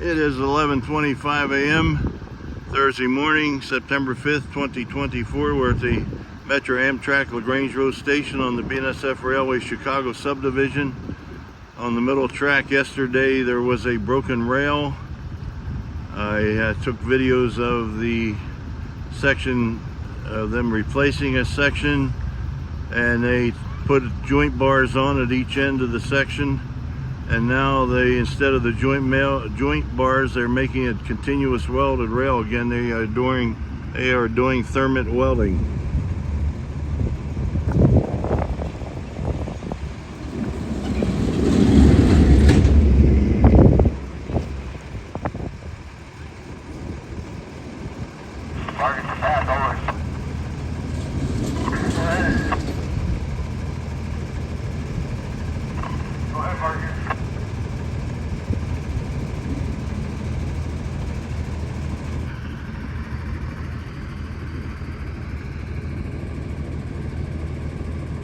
It is 11:25 a.m. Thursday morning, September 5th, 2024. We're at the Metra Amtrak LaGrange Road Station on the BNSF Railway Chicago Subdivision. On the middle track yesterday, there was a broken rail. I took videos of the section of them replacing a section, and they put joint bars on at each end of the section. And now they, instead of the joint bars, they're making it continuous welded rail again. They are doing thermit welding. Marcus, pass over. Go ahead, Marcus.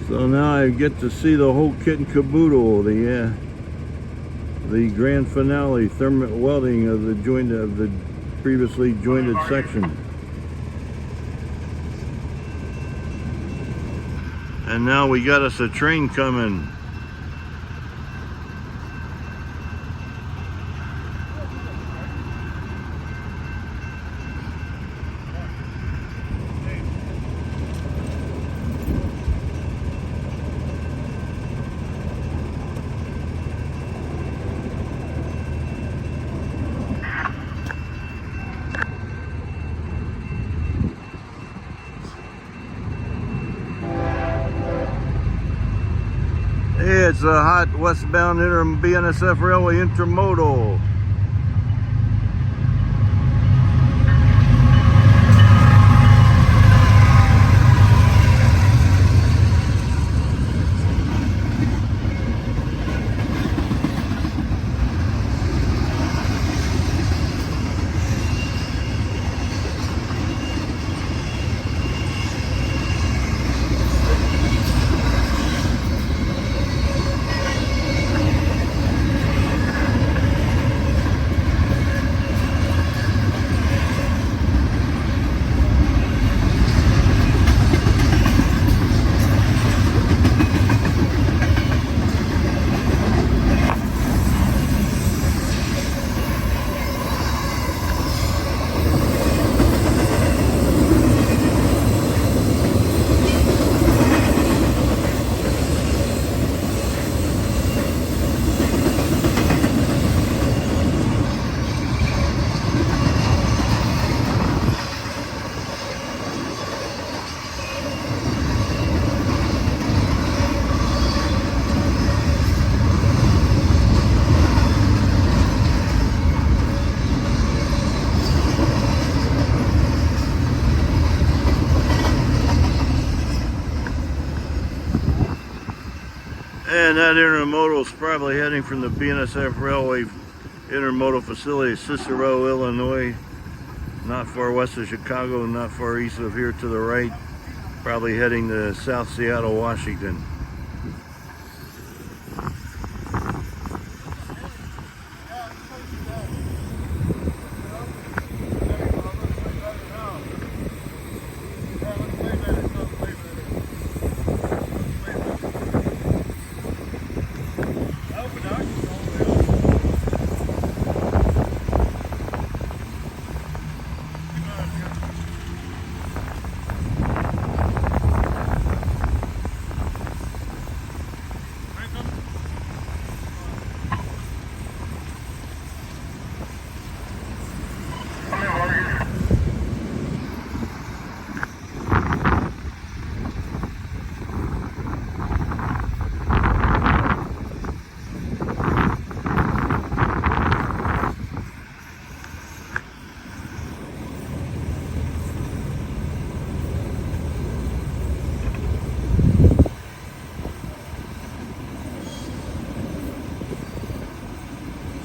So now I get to see the whole kit and caboodle, the grand finale, thermit welding of the previously jointed section. And now we got us a train coming. Hey, it's a hot westbound BNSF Railway intermodal. And that intermodal is probably heading from the BNSF Railway intermodal facility, Cicero, Illinois, not far west of Chicago, not far east of here to the right, probably heading to South Seattle, Washington.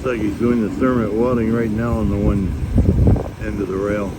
Looks like he's doing the thermit welding right now on the one end of the rail.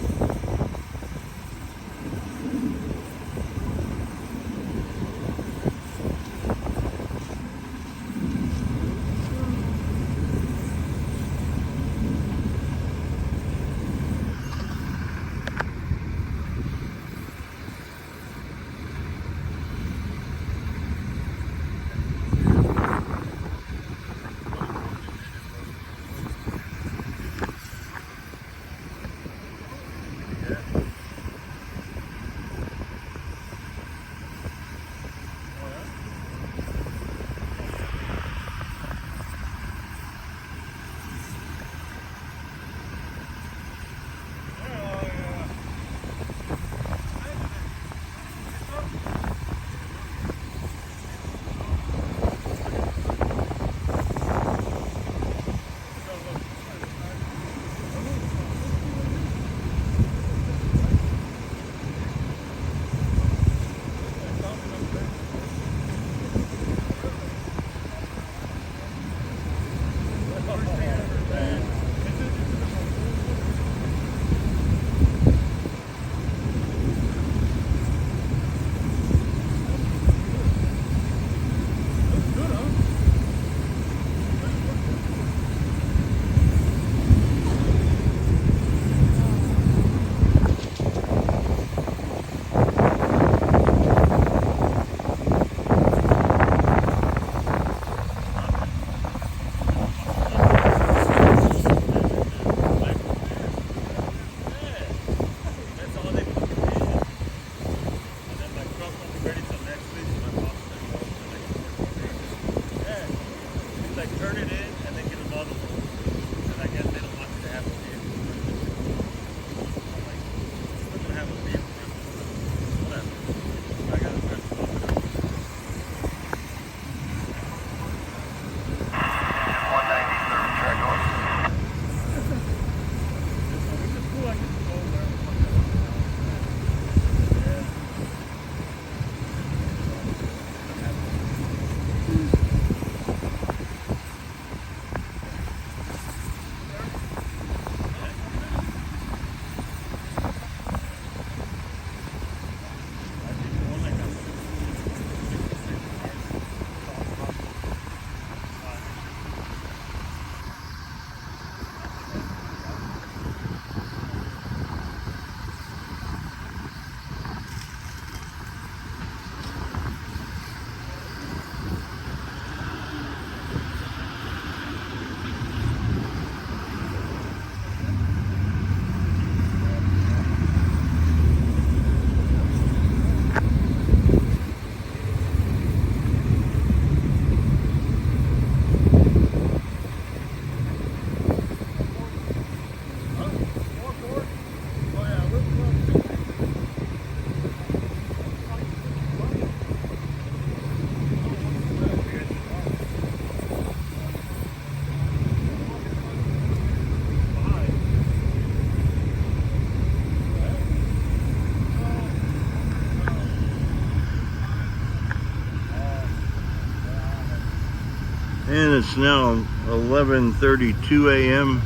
And it's now 11:32 a.m.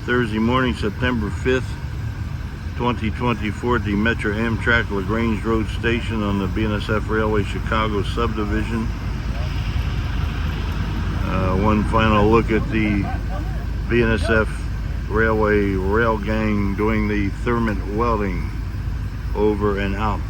Thursday morning, September 5th, 2024 at the Metra Amtrak LaGrange Road Station on the BNSF Railway Chicago Subdivision. One final look at the BNSF Railway rail gang doing the Thermit Welding. Over and out.